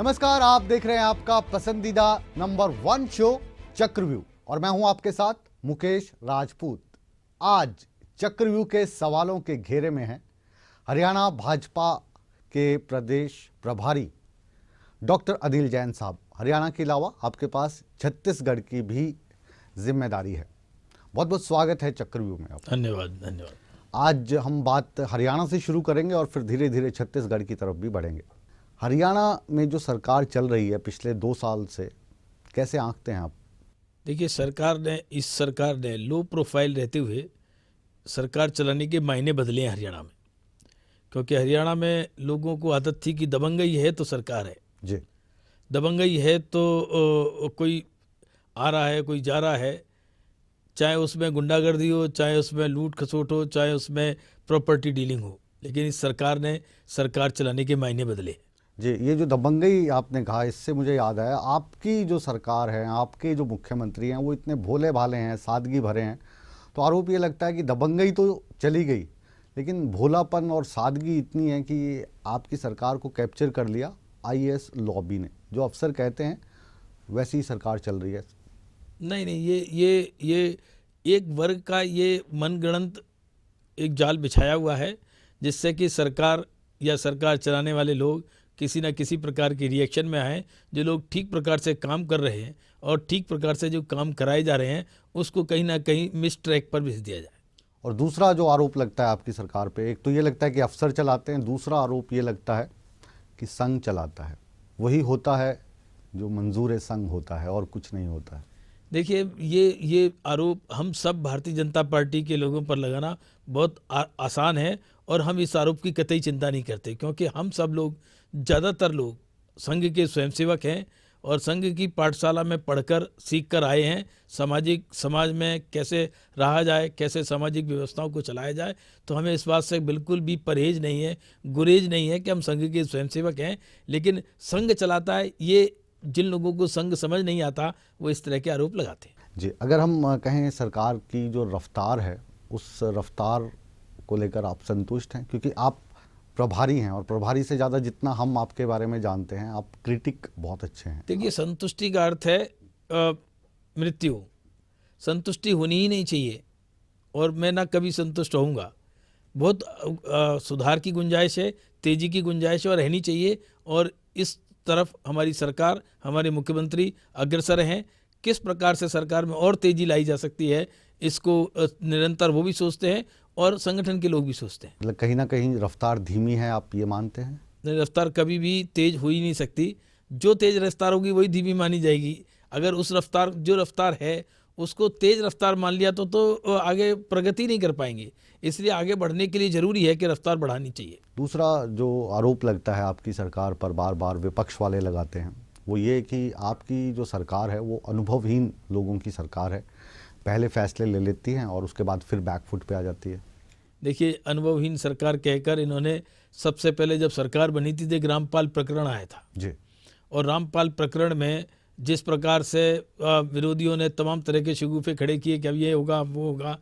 नमस्कार, आप देख रहे हैं आपका पसंदीदा नंबर 1 शो चक्रव्यूह और मैं हूं आपके साथ मुकेश राजपूत। आज चक्रव्यूह के सवालों के घेरे में है हरियाणा भाजपा के प्रदेश प्रभारी डॉक्टर अनिल जैन साहब। हरियाणा के अलावा आपके पास छत्तीसगढ़ की भी जिम्मेदारी है। बहुत बहुत स्वागत है चक्रव्यूह में आपका। धन्यवाद धन्यवाद। आज हम बात हरियाणा से शुरू करेंगे और फिर धीरे धीरे छत्तीसगढ़ की तरफ भी बढ़ेंगे। हरियाणा में जो सरकार चल रही है पिछले 2 साल से, कैसे आंकते हैं आप? देखिए, इस सरकार ने लो प्रोफाइल रहते हुए सरकार चलाने के मायने बदले हैं हरियाणा में, क्योंकि हरियाणा में लोगों को आदत थी कि दबंगई है तो सरकार है जी। दबंगई है तो कोई आ रहा है, कोई जा रहा है, चाहे उसमें गुंडागर्दी हो, चाहे उसमें लूट खसोट हो, चाहे उसमें प्रॉपर्टी डीलिंग हो। लेकिन इस सरकार ने सरकार चलाने के मायने बदले जी। ये जो दबंगई आपने कहा, इससे मुझे याद आया, आपकी जो सरकार है, आपके जो मुख्यमंत्री हैं, वो इतने भोले भाले हैं, सादगी भरे हैं, तो आरोप ये लगता है कि दबंगई तो चली गई लेकिन भोलापन और सादगी इतनी है कि आपकी सरकार को कैप्चर कर लिया आईएएस लॉबी ने। जो अफसर कहते हैं वैसी ही सरकार चल रही है। नहीं, ये एक वर्ग का ये मनगढ़ंत एक जाल बिछाया हुआ है, जिससे कि सरकार या सरकार चलाने वाले लोग किसी न किसी प्रकार की रिएक्शन में आए। जो लोग ठीक प्रकार से काम कर रहे हैं और ठीक प्रकार से जो काम कराए जा रहे हैं, उसको कहीं ना कहीं मिस ट्रैक पर भेज दिया जाए। और दूसरा जो आरोप लगता है आपकी सरकार पे, एक तो ये लगता है कि अफसर चलाते हैं, दूसरा आरोप ये लगता है कि संघ चलाता है। वही होता है जो मंजूर संघ होता है और कुछ नहीं होता है। देखिए, ये आरोप हम सब भारतीय जनता पार्टी के लोगों पर लगाना बहुत आसान है और हम इस आरोप की कतई चिंता नहीं करते, क्योंकि हम सब लोग, ज़्यादातर लोग संघ के स्वयंसेवक हैं और संघ की पाठशाला में पढ़कर सीख कर आए हैं। समाज में कैसे रहा जाए, कैसे सामाजिक व्यवस्थाओं को चलाया जाए, तो हमें इस बात से बिल्कुल भी परहेज नहीं है, गुरेज नहीं है कि हम संघ के स्वयंसेवक हैं। लेकिन संघ चलाता है, ये जिन लोगों को संघ समझ नहीं आता वो इस तरह के आरोप लगाते हैं। जी। अगर हम कहें सरकार की जो रफ्तार है, उस रफ्तार को लेकर आप संतुष्ट हैं? क्योंकि आप प्रभारी हैं और प्रभारी से ज़्यादा जितना हम आपके बारे में जानते हैं, आप क्रिटिक बहुत अच्छे हैं। देखिए, संतुष्टि का अर्थ है मृत्यु। संतुष्टि होनी ही नहीं चाहिए और मैं ना कभी संतुष्ट होऊंगा। बहुत सुधार की गुंजाइश है, तेजी की गुंजाइश है और रहनी चाहिए। और इस तरफ हमारी सरकार, हमारे मुख्यमंत्री अग्रसर हैं। किस प्रकार से सरकार में और तेजी लाई जा सकती है, इसको निरंतर वो भी सोचते हैं और संगठन के लोग भी सोचते हैं। मतलब कहीं ना कहीं रफ्तार धीमी है, आप ये मानते हैं? रफ्तार कभी भी तेज हो ही नहीं सकती। जो तेज रफ्तार होगी वही धीमी मानी जाएगी। अगर उस रफ्तार, जो रफ्तार है, उसको तेज रफ्तार मान लिया तो आगे प्रगति नहीं कर पाएंगे। इसलिए आगे बढ़ने के लिए ज़रूरी है कि रफ्तार बढ़ानी चाहिए। दूसरा जो आरोप लगता है आपकी सरकार पर, बार बार विपक्ष वाले लगाते हैं, वो ये कि आपकी जो सरकार है वो अनुभवहीन लोगों की सरकार है। पहले फैसले ले लेती हैं और उसके बाद फिर बैकफुट पे आ जाती है। देखिए, अनुभवहीन सरकार कहकर इन्होंने सबसे पहले जब सरकार बनी थी तो रामपाल प्रकरण आया था जी। और रामपाल प्रकरण में जिस प्रकार से विरोधियों ने तमाम तरह के शगुफे खड़े किए कि अब ये होगा, वो होगा,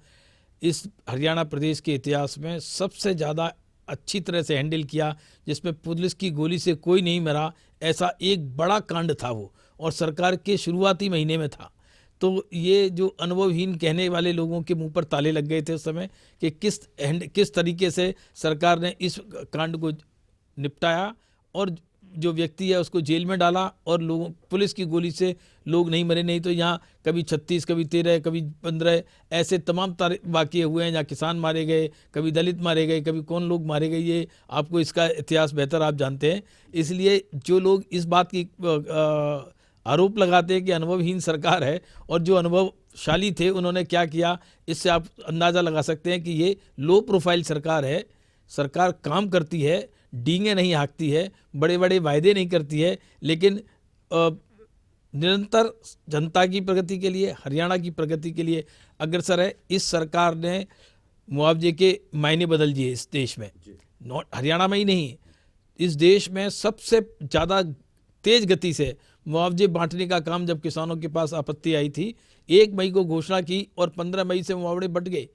इस हरियाणा प्रदेश के इतिहास में सबसे ज़्यादा अच्छी तरह से हैंडल किया, जिसमें पुलिस की गोली से कोई नहीं मरा, ऐसा एक बड़ा कांड था वो, और सरकार के शुरुआती महीने में था। तो ये जो अनुभवहीन कहने वाले लोगों के मुंह पर ताले लग गए थे उस समय कि किस तरीके से सरकार ने इस कांड को निपटाया और जो व्यक्ति है उसको जेल में डाला और लोगों, पुलिस की गोली से लोग नहीं मरे। नहीं तो यहाँ कभी 36, कभी 13, कभी 15 ऐसे तमाम वाक़ये हुए हैं जहाँ किसान मारे गए, कभी दलित मारे गए, कभी कौन लोग मारे गए। ये आपको इसका इतिहास बेहतर आप जानते हैं। इसलिए जो लोग इस बात की आरोप लगाते हैं कि अनुभवहीन सरकार है, और जो अनुभवशाली थे उन्होंने क्या किया, इससे आप अंदाज़ा लगा सकते हैं कि ये लो प्रोफाइल सरकार है। सरकार काम करती है, डींगे नहीं हाँकती है, बड़े बड़े वायदे नहीं करती है, लेकिन निरंतर जनता की प्रगति के लिए, हरियाणा की प्रगति के लिए अग्रसर है। इस सरकार ने मुआवजे के मायने बदल दिए इस देश में, नॉट हरियाणा में ही नहीं, इस देश में सबसे ज़्यादा तेज गति से मुआवजे बांटने का काम जब किसानों के पास आपत्ति आई थी, 1 मई को घोषणा की और 15 मई से मुआवजे बंट गए।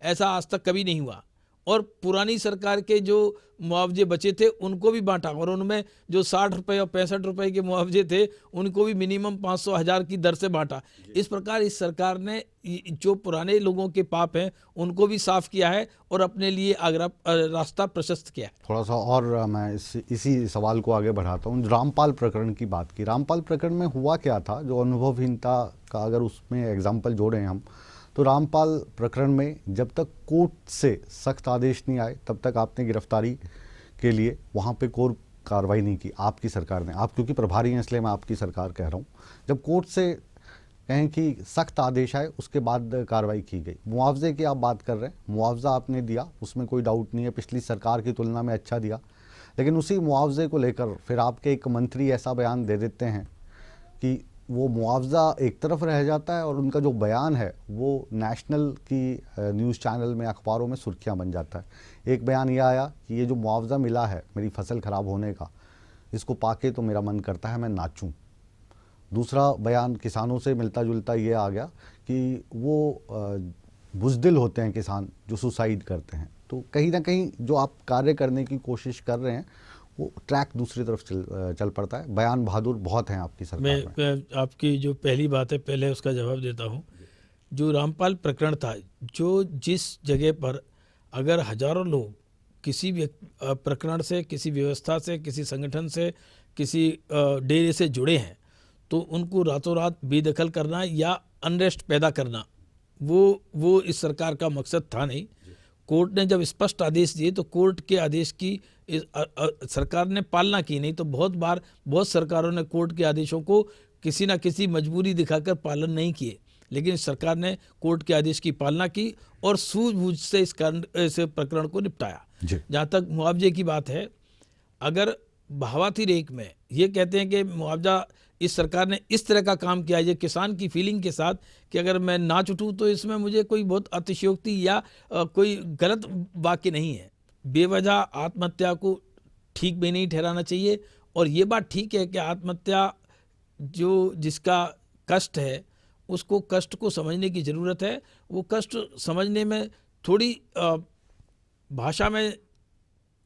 ऐसा आज तक कभी नहीं हुआ। और पुरानी सरकार के जो मुआवजे बचे थे उनको भी बांटा, और उनमें जो 60 रुपये और 65 रुपये के मुआवजे थे उनको भी मिनिमम 500,000 की दर से बांटा। इस प्रकार इस सरकार ने जो पुराने लोगों के पाप हैं उनको भी साफ किया है और अपने लिए रास्ता प्रशस्त किया है। थोड़ा सा और मैं इसी सवाल को आगे बढ़ाता हूँ। रामपाल प्रकरण की बात की, रामपाल प्रकरण में हुआ क्या था, जो अनुभवहीनता का अगर उसमें एग्जाम्पल जोड़ें हम, तो रामपाल प्रकरण में जब तक कोर्ट से सख्त आदेश नहीं आए तब तक आपने गिरफ्तारी के लिए वहाँ पे कोई कार्रवाई नहीं की आपकी सरकार ने। आप क्योंकि प्रभारी हैं इसलिए मैं आपकी सरकार कह रहा हूँ। जब कोर्ट से कहें कि सख्त आदेश आए उसके बाद कार्रवाई की गई। मुआवजे की आप बात कर रहे हैं, मुआवजा आपने दिया, उसमें कोई डाउट नहीं है, पिछली सरकार की तुलना में अच्छा दिया। लेकिन उसी मुआवजे को लेकर फिर आपके एक मंत्री ऐसा बयान दे देते हैं कि वो मुआवजा एक तरफ रह जाता है और उनका जो बयान है वो नेशनल की न्यूज़ चैनल में, अखबारों में सुर्खियां बन जाता है। एक बयान ये आया कि ये जो मुआवजा मिला है मेरी फसल ख़राब होने का, इसको पाके तो मेरा मन करता है मैं नाचूं। दूसरा बयान किसानों से मिलता जुलता ये आ गया कि वो बुज़दिल होते हैं किसान जो सुसाइड करते हैं। तो कहीं ना कहीं जो आप कार्य करने की कोशिश कर रहे हैं वो ट्रैक दूसरी तरफ चल पड़ता है। बयान बहादुर बहुत हैं आपकी सरकार में। मैं आपकी जो पहली बात है पहले उसका जवाब देता हूँ। जो रामपाल प्रकरण था, जो जिस जगह पर अगर हजारों लोग किसी भी प्रकरण से, किसी व्यवस्था से, किसी संगठन से, किसी डेरे से जुड़े हैं, तो उनको रातों रात बेदखल करना या अनरेस्ट पैदा करना वो इस सरकार का मकसद था नहीं। कोर्ट ने जब स्पष्ट आदेश दिए तो कोर्ट के आदेश की सरकार ने पालना की। नहीं तो बहुत सरकारों ने कोर्ट के आदेशों को किसी ना किसी मजबूरी दिखाकर पालन नहीं किए, लेकिन सरकार ने कोर्ट के आदेश की पालना की और सूझबूझ से इस प्रकरण को निपटाया। जहाँ तक मुआवजे की बात है, अगर बहावाती रेक में ये कहते हैं कि मुआवजा इस सरकार ने इस तरह का काम किया है किसान की फीलिंग के साथ कि अगर मैं नाच उठूँ तो इसमें मुझे कोई बहुत अतिशयोक्ति या कोई गलत वाक्य नहीं है। बेवजह आत्महत्या को ठीक भी नहीं ठहराना चाहिए। और ये बात ठीक है कि आत्महत्या जिसका कष्ट है उसको कष्ट को समझने की ज़रूरत है। वो कष्ट समझने में थोड़ी भाषा में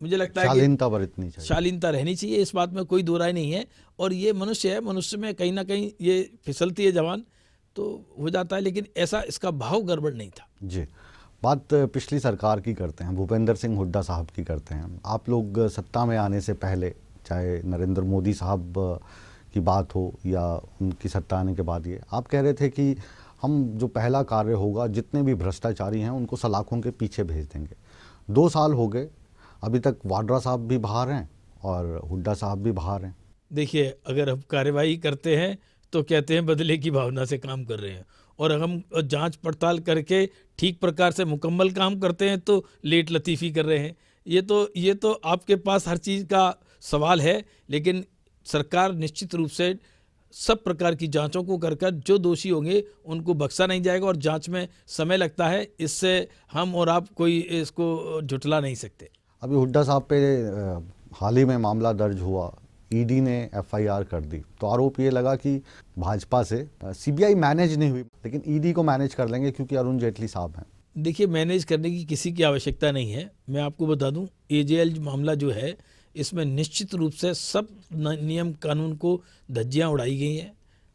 मुझे लगता है शालीनता बरतनी चाहिए, शालीनता रहनी चाहिए, इस बात में कोई दो राय नहीं है। और ये मनुष्य है, मनुष्य में कहीं ना कहीं ये फिसलती है जवान तो हो जाता है, लेकिन ऐसा इसका भाव गड़बड़ नहीं था। जी, बात पिछली सरकार की करते हैं, भूपेंद्र सिंह हुड्डा साहब की करते हैं। आप लोग सत्ता में आने से पहले, चाहे नरेंद्र मोदी साहब की बात हो या उनकी सत्ता आने के बाद, ये आप कह रहे थे कि हम जो पहला कार्य होगा जितने भी भ्रष्टाचारी हैं उनको सलाखों के पीछे भेज देंगे। 2 साल हो गए, अभी तक वाड्रा साहब भी बाहर हैं और हुड्डा साहब भी बाहर हैं। देखिए, अगर हम कार्रवाई करते हैं तो कहते हैं बदले की भावना से काम कर रहे हैं, और हम जांच पड़ताल करके ठीक प्रकार से मुकम्मल काम करते हैं तो लेट लतीफ़ी कर रहे हैं। ये तो आपके पास हर चीज़ का सवाल है, लेकिन सरकार निश्चित रूप से सब प्रकार की जांचों को कर जो दोषी होंगे उनको बख्शा नहीं जाएगा। और जांच में समय लगता है, इससे हम और आप कोई इसको झुठला नहीं सकते। अभी हुड्डा साहब पे हाल ही में मामला दर्ज हुआ, ईडी ने एफआईआर कर दी, तो आरोप ये लगा कि भाजपा से सीबीआई मैनेज नहीं हुई, लेकिन ईडी को मैनेज कर लेंगे क्योंकि अरुण जेटली साहब हैं। देखिए, मैनेज करने की किसी की आवश्यकता नहीं है। मैं आपको बता दूं, एजेएल मामला जो है इसमें निश्चित रूप से सब नियम कानून को धज्जियां उड़ाई गई हैं,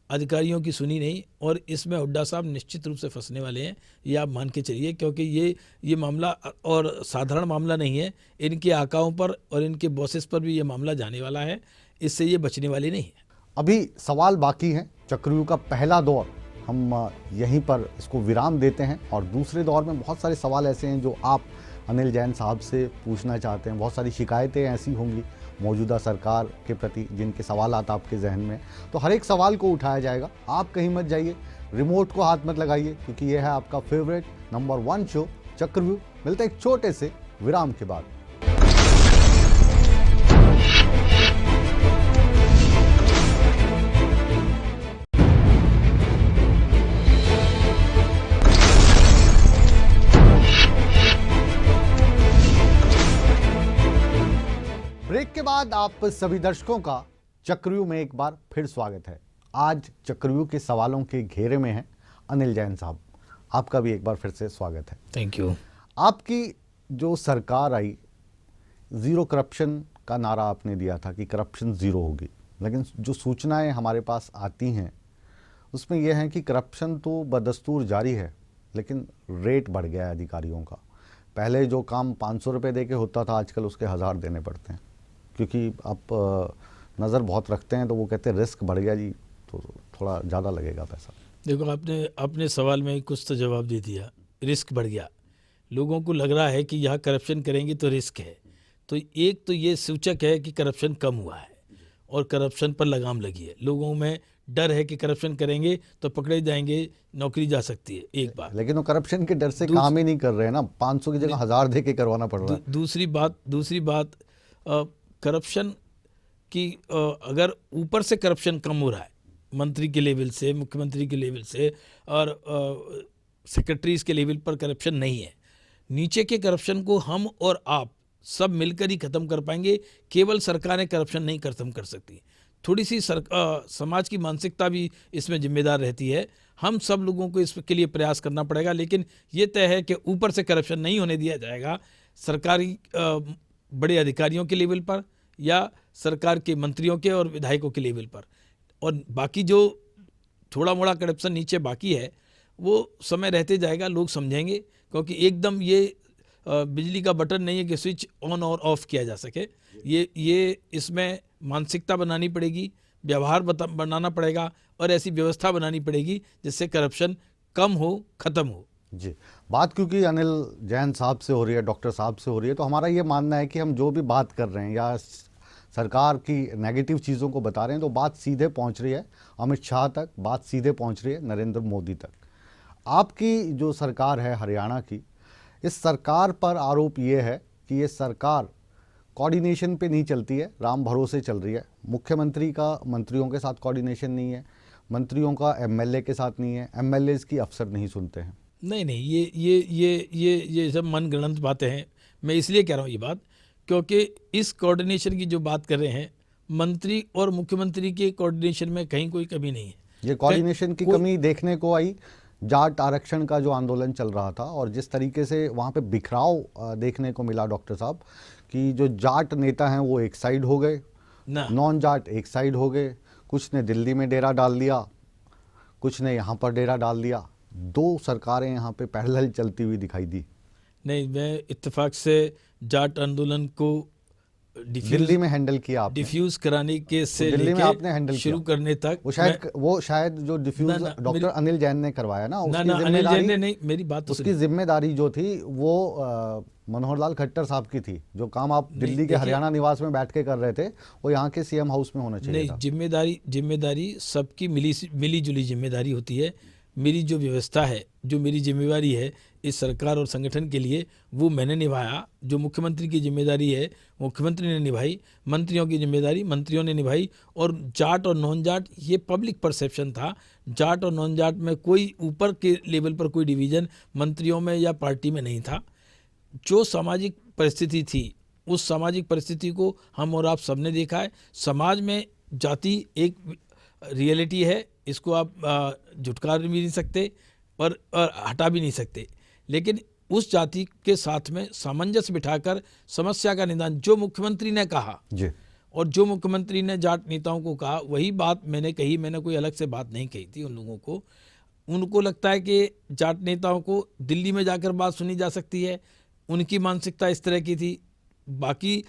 अधिकारियों की सुनी नहीं, और इसमें हुड्डा साहब निश्चित रूप से फंसने वाले हैं, ये आप मान के चलिए। क्योंकि ये मामला और साधारण मामला नहीं है, इनके आकाओं पर और इनके बॉसेस पर भी ये मामला जाने वाला है, इससे ये बचने वाली नहीं है। अभी सवाल बाकी हैं। चक्रव्यूह का पहला दौर हम यहीं पर इसको विराम देते हैं, और दूसरे दौर में बहुत सारे सवाल ऐसे हैं जो आप अनिल जैन साहब से पूछना चाहते हैं। बहुत सारी शिकायतें ऐसी होंगी मौजूदा सरकार के प्रति जिनके सवालात आपके जहन में, तो हर एक सवाल को उठाया जाएगा। आप कहीं मत जाइए, रिमोट को हाथ मत लगाइए, क्योंकि यह है आपका फेवरेट नंबर 1 शो चक्रव्यूह। मिलते हैं एक छोटे से विराम के बाद। ब्रेक के बाद आप सभी दर्शकों का चक्रव्यूह में एक बार फिर स्वागत है। आज चक्रव्यूह के सवालों के घेरे में हैं अनिल जैन साहब, आपका भी एक बार फिर से स्वागत है। Thank you. आपकी जो सरकार आई, ज़ीरो करप्शन का नारा आपने दिया था कि करप्शन ज़ीरो होगी, लेकिन जो सूचनाएं हमारे पास आती हैं उसमें यह है कि करप्शन तो बदस्तूर जारी है, लेकिन रेट बढ़ गया है अधिकारियों का। पहले जो काम 500 रुपये दे के होता था, आजकल उसके 1000 देने पड़ते हैं, क्योंकि आप नज़र बहुत रखते हैं, तो वो कहते हैं रिस्क बढ़ गया जी, तो थोड़ा ज़्यादा लगेगा पैसा। देखो, आपने अपने सवाल में कुछ तो जवाब दे दिया। रिस्क बढ़ गया, लोगों को लग रहा है कि यहाँ करप्शन करेंगे तो रिस्क है। तो एक तो ये सूचक है कि करप्शन कम हुआ है और करप्शन पर लगाम लगी है। लोगों में डर है कि करप्शन करेंगे तो पकड़े जाएंगे, नौकरी जा सकती है, एक बात। लेकिन वो करप्शन के डर से काम ही नहीं कर रहे हैं ना, 500 की जगह 1000 दे के करवाना पड़ रहा है। दूसरी बात करप्शन की, अगर ऊपर से करप्शन कम हो रहा है, मंत्री के लेवल से, मुख्यमंत्री के लेवल से और सेक्रेटरीज के लेवल पर करप्शन नहीं है, नीचे के करप्शन को हम और आप सब मिलकर ही खत्म कर पाएंगे। केवल सरकारें करप्शन नहीं खत्म कर सकती, थोड़ी सी समाज की मानसिकता भी इसमें जिम्मेदार रहती है। हम सब लोगों को इसके लिए प्रयास करना पड़ेगा, लेकिन ये तय है कि ऊपर से करप्शन नहीं होने दिया जाएगा। सरकारी बड़े अधिकारियों के लेवल पर या सरकार के मंत्रियों के और विधायकों के लेवल पर, और बाकी जो थोड़ा मोड़ा करप्शन नीचे बाकी है वो समय रहते जाएगा, लोग समझेंगे। क्योंकि एकदम ये बिजली का बटन नहीं है कि स्विच ऑन और ऑफ किया जा सके। ये इसमें मानसिकता बनानी पड़ेगी, व्यवहार बनाना पड़ेगा और ऐसी व्यवस्था बनानी पड़ेगी जिससे करप्शन कम हो, ख़त्म हो। जी, बात क्योंकि अनिल जैन साहब से हो रही है, डॉक्टर साहब से हो रही है, तो हमारा ये मानना है कि हम जो भी बात कर रहे हैं या सरकार की नेगेटिव चीज़ों को बता रहे हैं, तो बात सीधे पहुंच रही है अमित शाह तक, बात सीधे पहुंच रही है नरेंद्र मोदी तक। आपकी जो सरकार है हरियाणा की, इस सरकार पर आरोप ये है कि ये सरकार कोऑर्डिनेशन पे नहीं चलती है, राम भरोसे चल रही है। मुख्यमंत्री का मंत्रियों के साथ कोऑर्डिनेशन नहीं है, मंत्रियों का एमएलए के साथ नहीं है, एमएलएज की अफसर नहीं सुनते हैं। नहीं, ये सब मनगढ़ंत बातें हैं। मैं इसलिए कह रहा हूँ ये बात, क्योंकि इस कोऑर्डिनेशन की जो बात कर रहे हैं, मंत्री और मुख्यमंत्री के कोऑर्डिनेशन में कहीं कोई कमी नहीं है। ये कोऑर्डिनेशन की कमी देखने को आई जाट आरक्षण का जो आंदोलन चल रहा था, और जिस तरीके से वहाँ पे बिखराव देखने को मिला डॉक्टर साहब, कि जो जाट नेता हैं वो एक साइड हो गए, नॉन जाट एक साइड हो गए, कुछ ने दिल्ली में डेरा डाल दिया, कुछ ने यहाँ पर डेरा डाल दिया। दो सरकारें यहाँ पे पैरेलल चलती हुई दिखाई दी। नहीं, मैं इत्तेफाक से जाट आंदोलन को दिल्ली में हैंडल किया आपने, डिफ्यूज कराने के से दिल्ली में आपने हैंडल शुरू करने तक। वो शायद जो डिफ्यूज डॉक्टर अनिल जैन ने करवाया ना, अनिल जैन ने नहीं, मेरी बात तो उसकी जिम्मेदारी जो थी वो मनोहर लाल खट्टर साहब की थी। जो काम आप दिल्ली के हरियाणा निवास में बैठ के कर रहे थे, वो यहाँ के सीएम हाउस में होना चाहिए था। जिम्मेदारी सबकी मिली जुली जिम्मेदारी होती है। मेरी जो व्यवस्था है, जो मेरी जिम्मेदारी है इस सरकार और संगठन के लिए, वो मैंने निभाया। जो मुख्यमंत्री की जिम्मेदारी है मुख्यमंत्री ने निभाई, मंत्रियों की जिम्मेदारी मंत्रियों ने निभाई। और जाट और नॉन जाट, ये पब्लिक परसेप्शन था। जाट और नॉन जाट में कोई ऊपर के लेवल पर कोई डिवीज़न मंत्रियों में या पार्टी में नहीं था। जो सामाजिक परिस्थिति थी, उस सामाजिक परिस्थिति को हम और आप सबने देखा है। समाज में जाति एक रियलिटी है, इसको आप झुटकार भी नहीं सकते और हटा भी नहीं सकते। लेकिन उस जाति के साथ में सामंजस्य बिठाकर समस्या का निदान, जो मुख्यमंत्री ने कहा जी, और जो मुख्यमंत्री ने जाट नेताओं को कहा, वही बात मैंने कही। मैंने कोई अलग से बात नहीं कही थी। उन लोगों को, उनको लगता है कि जाट नेताओं को दिल्ली में जाकर बात सुनी जा सकती है, उनकी मानसिकता इस तरह की थी। बाकी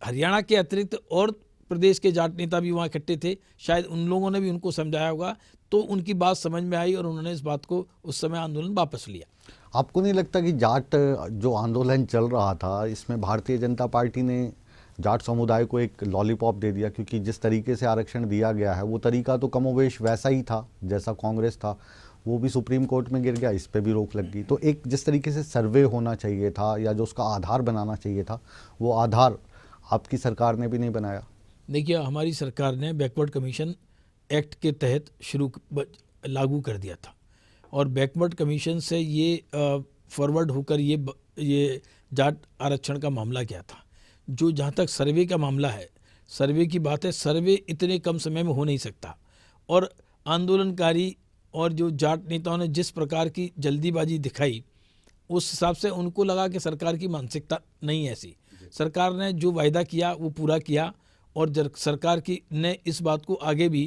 हरियाणा के अतिरिक्त और प्रदेश के जाट नेता भी वहाँ इकट्ठे थे, शायद उन लोगों ने भी उनको समझाया होगा, तो उनकी बात समझ में आई और उन्होंने इस बात को उस समय आंदोलन वापस लिया। आपको नहीं लगता कि जाट जो आंदोलन चल रहा था, इसमें भारतीय जनता पार्टी ने जाट समुदाय को एक लॉलीपॉप दे दिया? क्योंकि जिस तरीके से आरक्षण दिया गया है वो तरीका तो कमोवेश वैसा ही था जैसा कांग्रेस था, वो भी सुप्रीम कोर्ट में गिर गया, इस पे भी रोक लग गई। तो एक जिस तरीके से सर्वे होना चाहिए था या जो उसका आधार बनाना चाहिए था, वो आधार आपकी सरकार ने भी नहीं बनाया। देखिए, हमारी सरकार ने बैकवर्ड कमीशन एक्ट के तहत लागू कर दिया था, और बैकवर्ड कमीशन से ये फॉरवर्ड होकर ये जाट आरक्षण का मामला क्या था। जो जहाँ तक सर्वे का मामला है, सर्वे की बात है, सर्वे इतने कम समय में हो नहीं सकता। और आंदोलनकारी और जो जाट नेताओं ने जिस प्रकार की जल्दीबाजी दिखाई, उस हिसाब से उनको लगा कि सरकार की मानसिकता नहीं है ऐसी। सरकार ने जो वायदा किया वो पूरा किया और सरकार की ने इस बात को आगे भी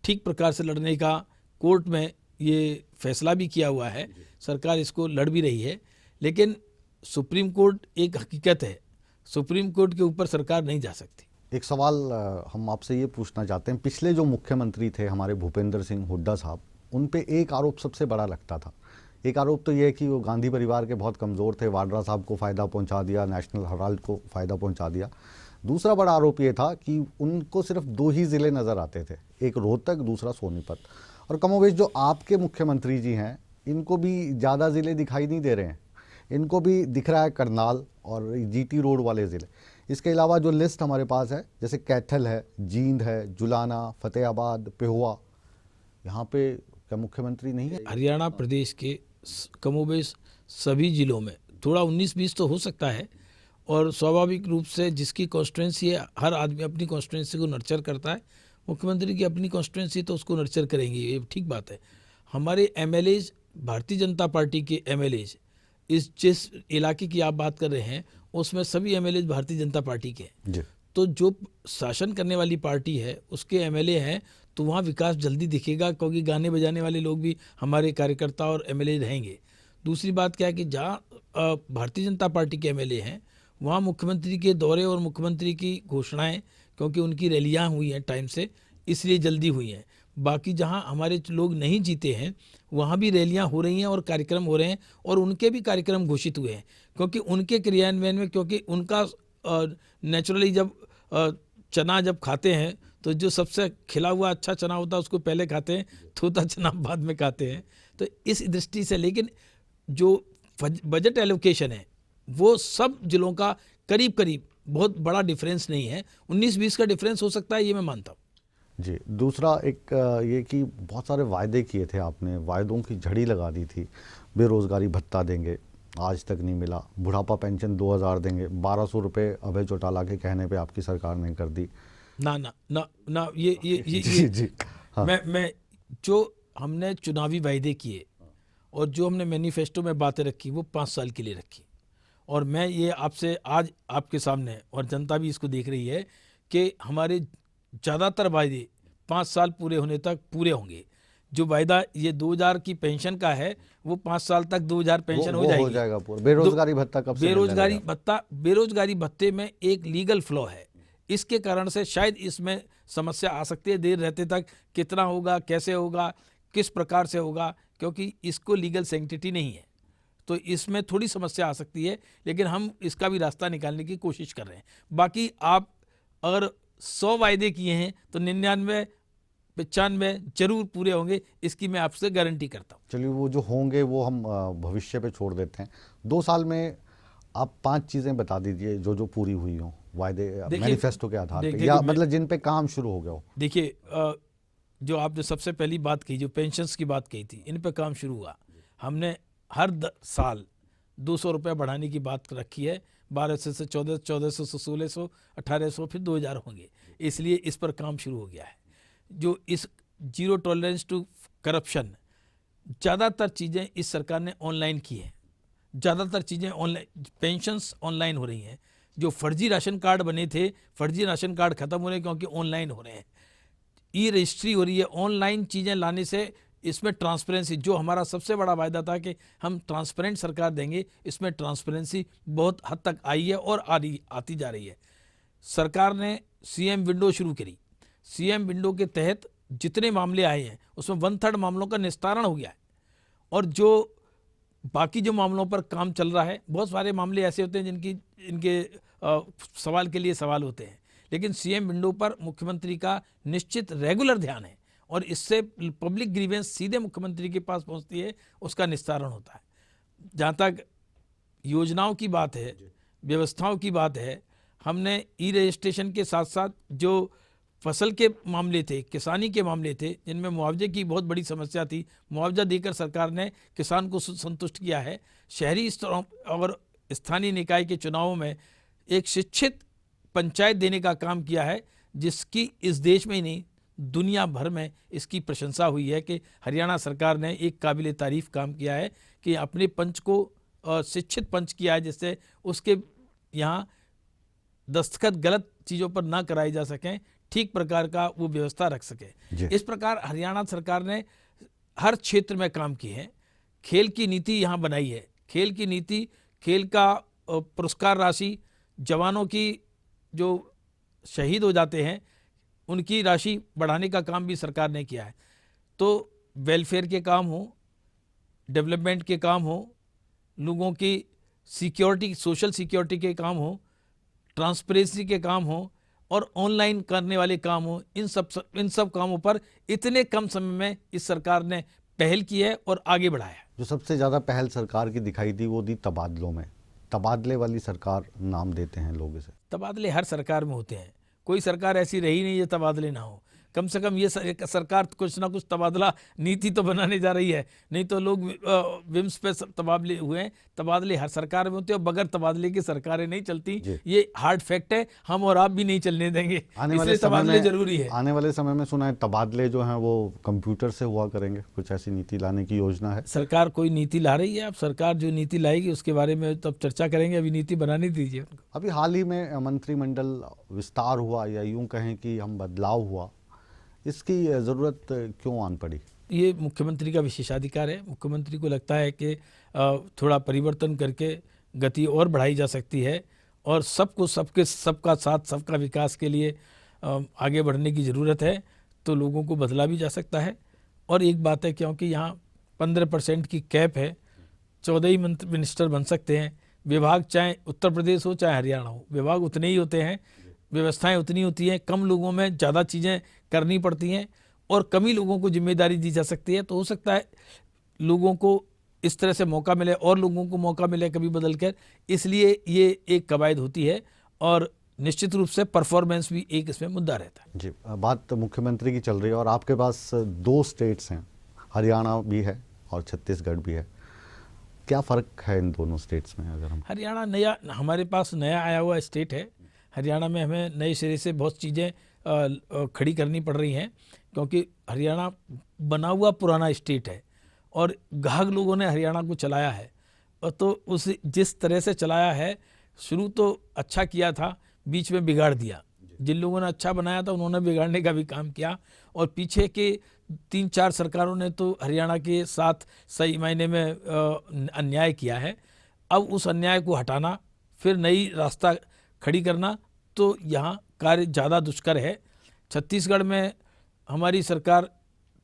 ठीक प्रकार से लड़ने का कोर्ट में ये फैसला भी किया हुआ है। सरकार इसको लड़ भी रही है, लेकिन सुप्रीम कोर्ट एक हकीकत है, सुप्रीम कोर्ट के ऊपर सरकार नहीं जा सकती। एक सवाल हम आपसे ये पूछना चाहते हैं, पिछले जो मुख्यमंत्री थे हमारे भूपेंद्र सिंह हुड्डा साहब, उन पे एक आरोप सबसे बड़ा लगता था। एक आरोप तो ये है कि वो गांधी परिवार के बहुत कमज़ोर थे, वाड्रा साहब को फ़ायदा पहुंचा दिया, नेशनल हेराल्ड को फ़ायदा पहुंचा दिया। दूसरा बड़ा आरोप ये था कि उनको सिर्फ 2 ही ज़िले नज़र आते थे, एक रोहतक, दूसरा सोनीपत। और कमोवेश जो आपके मुख्यमंत्री जी हैं, इनको भी ज़्यादा ज़िले दिखाई नहीं दे रहे हैं, इनको भी दिख रहा है करनाल और जीटी रोड वाले ज़िले। इसके अलावा जो लिस्ट हमारे पास है, जैसे कैथल है, जींद है, जुलाना, फतेहाबाद, पेहुआ, यहाँ पे क्या मुख्यमंत्री नहीं है? हरियाणा प्रदेश के कमोबेश सभी जिलों में थोड़ा 19-20 तो हो सकता है, और स्वाभाविक रूप से जिसकी कॉन्स्टिट्यूंसी है, हर आदमी अपनी कॉन्स्टिट्यूंसी को नर्चर करता है। मुख्यमंत्री की अपनी कॉन्स्टिट्यूंसी तो उसको नर्चर करेंगे, ये ठीक बात है। हमारे एमएलएज, भारतीय जनता पार्टी के एमएलएज, जिस इलाके की आप बात कर रहे हैं उसमें सभी एमएलएज भारतीय जनता पार्टी के हैं जी। तो जो शासन करने वाली पार्टी है उसके एमएलए हैं, तो वहाँ विकास जल्दी दिखेगा, क्योंकि गाने बजाने वाले लोग भी हमारे कार्यकर्ता और एमएलए रहेंगे। दूसरी बात क्या है कि जहाँ भारतीय जनता पार्टी के एमएलए हैं वहाँ मुख्यमंत्री के दौरे और मुख्यमंत्री की घोषणाएं, क्योंकि उनकी रैलियाँ हुई हैं टाइम से, इसलिए जल्दी हुई हैं। बाकी जहाँ हमारे लोग नहीं जीते हैं वहाँ भी रैलियाँ हो रही हैं और कार्यक्रम हो रहे हैं, और उनके भी कार्यक्रम घोषित हुए हैं, क्योंकि उनके क्रियान्वयन में, क्योंकि उनका नेचुरली जब चना जब खाते हैं तो जो सबसे खिला हुआ अच्छा चना होता है उसको पहले खाते हैं, थोड़ा चना बाद में खाते हैं। तो इस दृष्टि से, लेकिन जो बजट एलोकेशन है वो सब जिलों का करीब करीब, बहुत बड़ा डिफरेंस नहीं है, 19-20 का डिफरेंस हो सकता है, ये मैं मानता हूँ। जी। दूसरा एक ये कि बहुत सारे वायदे किए थे आपने, वायदों की झड़ी लगा दी थी। बेरोज़गारी भत्ता देंगे, आज तक नहीं मिला। बुढ़ापा पेंशन 2000 देंगे, 1200 रुपये अभय चौटाला के कहने पे आपकी सरकार ने कर दी। ना ना ना ना, ये जी जी। हाँ। मैं जो हमने चुनावी वायदे किए और जो हमने मैनिफेस्टो में बातें रखी वो 5 साल के लिए रखी, और मैं ये आपसे आज आपके सामने, और जनता भी इसको देख रही है, कि हमारे ज़्यादातर वायदे 5 साल पूरे होने तक पूरे होंगे। जो वायदा ये 2000 की पेंशन का है वो 5 साल तक 2000 पेंशन हो जाएगी। हो जाएगा पूरा। बेरोजगारी भत्ता कब से बेरोजगारी भत्ता, बेरोजगारी भत्ते में एक लीगल फ्लॉ है, इसके कारण से शायद इसमें समस्या आ सकती है। देर रहते तक कितना होगा, कैसे होगा, किस प्रकार से होगा, क्योंकि इसको लीगल सैंक्टिटी नहीं है, तो इसमें थोड़ी समस्या आ सकती है, लेकिन हम इसका भी रास्ता निकालने की कोशिश कर रहे हैं। बाकी आप अगर 100 वायदे किए हैं तो 99-95 जरूर पूरे होंगे, इसकी मैं आपसे गारंटी करता हूँ। चलिए, वो जो होंगे वो हम भविष्य पे छोड़ देते हैं। 2 साल में आप 5 चीज़ें बता दीजिए जो जो पूरी हुई हों वायदे, मैनिफेस्टो के आधार पे, या मतलब जिन पे काम शुरू हो गया हो। देखिए, जो आपने सबसे पहली बात कही, जो पेंशन्स की बात कही थी, इन पे काम शुरू हुआ। हमने हर साल 200 रुपये बढ़ाने की बात रखी है, 1200 से 1400, 1400 से 1600, 1800, फिर 2000 होंगे, इसलिए इस पर काम शुरू हो गया है। जो इस जीरो टॉलरेंस टू करप्शन, ज़्यादातर चीज़ें इस सरकार ने ऑनलाइन की हैं, ज़्यादातर चीज़ें ऑनलाइन, पेंशन्स ऑनलाइन हो रही हैं। जो फर्जी राशन कार्ड बने थे, फर्जी राशन कार्ड खत्म हो रहे हैं, क्योंकि ऑनलाइन हो रहे हैं। ई रजिस्ट्री हो रही है, ऑनलाइन चीज़ें लाने से इसमें ट्रांसपेरेंसी, जो हमारा सबसे बड़ा वायदा था कि हम ट्रांसपेरेंट सरकार देंगे, इसमें ट्रांसपेरेंसी बहुत हद तक आई है और आती जा रही है। सरकार ने सीएम विंडो शुरू करी, सीएम विंडो के तहत जितने मामले आए हैं उसमें 1/3 मामलों का निस्तारण हो गया है, और जो बाकी जो मामलों पर काम चल रहा है, बहुत सारे मामले ऐसे होते हैं इनके सवाल के लिए सवाल होते हैं, लेकिन सीएम विंडो पर मुख्यमंत्री का निश्चित रेगुलर ध्यान है, और इससे पब्लिक ग्रीवेंस सीधे मुख्यमंत्री के पास पहुंचती है, उसका निस्तारण होता है। जहाँ तक योजनाओं की बात है, व्यवस्थाओं की बात है, हमने ई रजिस्ट्रेशन के साथ साथ जो फसल के मामले थे, किसानी के मामले थे, जिनमें मुआवजे की बहुत बड़ी समस्या थी, मुआवजा देकर सरकार ने किसान को संतुष्ट किया है। शहरी स्तरों और स्थानीय निकाय के चुनावों में एक शिक्षित पंचायत देने का काम किया है, जिसकी इस देश में ही नहीं दुनिया भर में इसकी प्रशंसा हुई है कि हरियाणा सरकार ने एक काबिल तारीफ काम किया है कि अपने पंच को शिक्षित पंच किया है, जिससे उसके यहाँ दस्तखत गलत चीज़ों पर ना कराई जा सकें, ठीक प्रकार का वो व्यवस्था रख सके। इस प्रकार हरियाणा सरकार ने हर क्षेत्र में काम किए हैं। खेल की नीति यहाँ बनाई है। खेल की नीति, खेल का पुरस्कार राशि, जवानों की जो शहीद हो जाते हैं उनकी राशि बढ़ाने का काम भी सरकार ने किया है। तो वेलफेयर के काम हो, डेवलपमेंट के काम हो, लोगों की सिक्योरिटी, सोशल सिक्योरिटी के काम हो, ट्रांसपेरेंसी के काम हो और ऑनलाइन करने वाले काम हो, इन सब कामों पर इतने कम समय में इस सरकार ने पहल की है और आगे बढ़ाया। जो सबसे ज़्यादा पहल सरकार की दिखाई दी वो दी तबादलों में। तबादले वाली सरकार नाम देते हैं लोग इसे। तबादले हर सरकार में होते हैं, कोई सरकार ऐसी रही नहीं है तबादले ना हो। कम से कम ये सरकार कुछ ना कुछ तबादला नीति तो बनाने जा रही है, नहीं तो लोग विम्स पे तबादले हुए हैं। तबादले हर सरकार में होते हैं और बगैर तबादले की सरकारें नहीं चलती, ये हार्ड फैक्ट है। हम और आप भी नहीं चलने देंगे, इसलिए तबादले जरूरी है। आने वाले समय में सुना है तबादले जो हैं वो कंप्यूटर से हुआ करेंगे, कुछ ऐसी नीति लाने की योजना है। सरकार कोई नीति ला रही है, अब सरकार जो नीति लाएगी उसके बारे में तब चर्चा करेंगे, अभी नीति बनाने दीजिए उनको। अभी हाल ही में मंत्रिमंडल विस्तार हुआ या यूं कहें कि हम बदलाव हुआ, इसकी ज़रूरत क्यों आन पड़ी? ये मुख्यमंत्री का विशेषाधिकार है। मुख्यमंत्री को लगता है कि थोड़ा परिवर्तन करके गति और बढ़ाई जा सकती है और सबको सबका साथ, सबका विकास के लिए आगे बढ़ने की ज़रूरत है, तो लोगों को बदला भी जा सकता है। और एक बात है, क्योंकि यहाँ 15% की कैप है, 14 ही मिनिस्टर बन सकते हैं। विभाग चाहे उत्तर प्रदेश हो चाहे हरियाणा हो, विभाग उतने ही होते हैं, व्यवस्थाएं उतनी होती हैं, कम लोगों में ज़्यादा चीज़ें करनी पड़ती हैं और कम ही लोगों को जिम्मेदारी दी जा सकती है। तो हो सकता है लोगों को इस तरह से मौका मिले और लोगों को मौका मिले कभी बदल कर, इसलिए ये एक कवायद होती है और निश्चित रूप से परफॉर्मेंस भी एक इसमें मुद्दा रहता है। जी, बात मुख्यमंत्री की चल रही है और आपके पास 2 स्टेट्स हैं, हरियाणा भी है और छत्तीसगढ़ भी है। क्या फ़र्क है इन दोनों स्टेट्स में? अगर हम हरियाणा नया, हमारे पास नया आया हुआ स्टेट है। हरियाणा में हमें नए सिरे से बहुत चीज़ें खड़ी करनी पड़ रही हैं, क्योंकि हरियाणा बना हुआ पुराना स्टेट है और गाहक लोगों ने हरियाणा को चलाया है। और तो उस जिस तरह से चलाया है, शुरू तो अच्छा किया था, बीच में बिगाड़ दिया। जिन लोगों ने अच्छा बनाया था उन्होंने बिगाड़ने का भी काम किया और पीछे के 3-4 सरकारों ने तो हरियाणा के साथ सही मायने में अन्याय किया है। अब उस अन्याय को हटाना, फिर नई रास्ता खड़ी करना, तो यहाँ कार्य ज़्यादा दुष्कर है। छत्तीसगढ़ में हमारी सरकार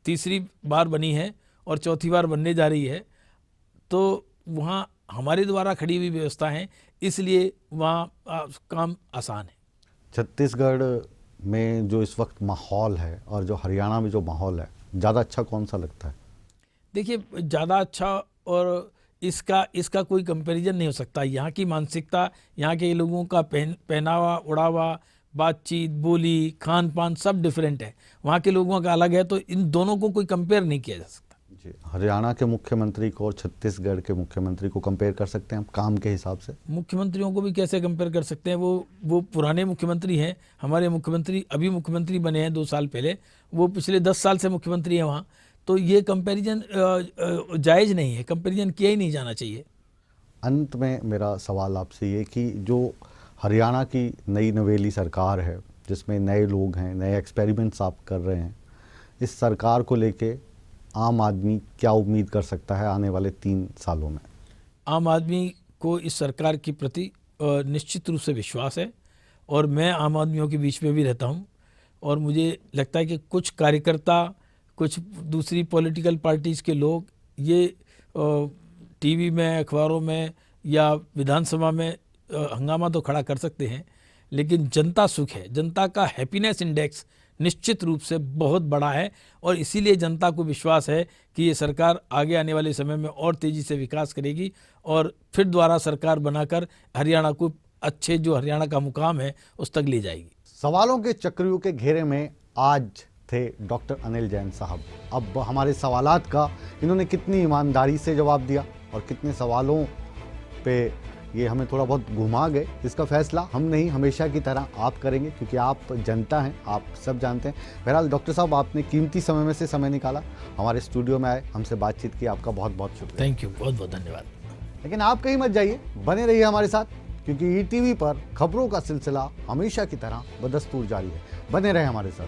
तीसरी बार बनी है और चौथी बार बनने जा रही है, तो वहाँ हमारे द्वारा खड़ी हुई व्यवस्था है, इसलिए वहाँ काम आसान है। छत्तीसगढ़ में जो इस वक्त माहौल है और जो हरियाणा में जो माहौल है, ज़्यादा अच्छा कौन सा लगता है? देखिए, ज़्यादा अच्छा और इसका कोई कंपैरिजन नहीं हो सकता। यहाँ की मानसिकता, यहाँ के लोगों का पहनावा, उड़ावा, बातचीत, बोली, खान पान सब डिफरेंट है। वहाँ के लोगों का अलग है, तो इन दोनों को कोई कंपेयर नहीं किया जा सकता। जी, हरियाणा के मुख्यमंत्री को और छत्तीसगढ़ के मुख्यमंत्री को कंपेयर कर सकते हैं हम काम के हिसाब से? मुख्यमंत्रियों को भी कैसे कंपेयर कर सकते हैं? वो पुराने मुख्यमंत्री हैं। हमारे मुख्यमंत्री अभी मुख्यमंत्री बने हैं 2 साल पहले, वो पिछले 10 साल से मुख्यमंत्री हैं वहाँ। तो ये कंपैरिजन जायज़ नहीं है, कंपैरिजन किया ही नहीं जाना चाहिए। अंत में मेरा सवाल आपसे ये कि जो हरियाणा की नई नवेली सरकार है, जिसमें नए लोग हैं, नए एक्सपेरिमेंट्स आप कर रहे हैं, इस सरकार को लेके आम आदमी क्या उम्मीद कर सकता है आने वाले 3 सालों में? आम आदमी को इस सरकार के प्रति निश्चित रूप से विश्वास है और मैं आम आदमियों के बीच में भी रहता हूँ और मुझे लगता है कि कुछ कार्यकर्ता, कुछ दूसरी पॉलिटिकल पार्टीज़ के लोग ये टीवी में, अखबारों में या विधानसभा में हंगामा तो खड़ा कर सकते हैं, लेकिन जनता सुख है, जनता का हैप्पीनेस इंडेक्स निश्चित रूप से बहुत बड़ा है और इसीलिए जनता को विश्वास है कि ये सरकार आगे आने वाले समय में और तेज़ी से विकास करेगी और फिर दोबारा सरकार बनाकर हरियाणा को अच्छे, जो हरियाणा का मुकाम है, उस तक ले जाएगी। सवालों के चक्रव्यूह के घेरे में आज थे डॉक्टर अनिल जैन साहब। अब हमारे सवालात का इन्होंने कितनी ईमानदारी से जवाब दिया और कितने सवालों पे ये हमें थोड़ा बहुत घुमा गए, इसका फैसला हम नहीं, हमेशा की तरह आप करेंगे, क्योंकि आप जनता हैं, आप सब जानते हैं। बहरहाल डॉक्टर साहब, आपने कीमती समय में से समय निकाला, हमारे स्टूडियो में आए, हमसे बातचीत की, आपका बहुत बहुत शुक्रिया। थैंक यू, बहुत बहुत धन्यवाद। लेकिन आप कहीं मत जाइए, बने रहिए हमारे साथ, क्योंकि ईटीवी पर खबरों का सिलसिला हमेशा की तरह बदस्तूर जारी है। बने रहे हमारे साथ।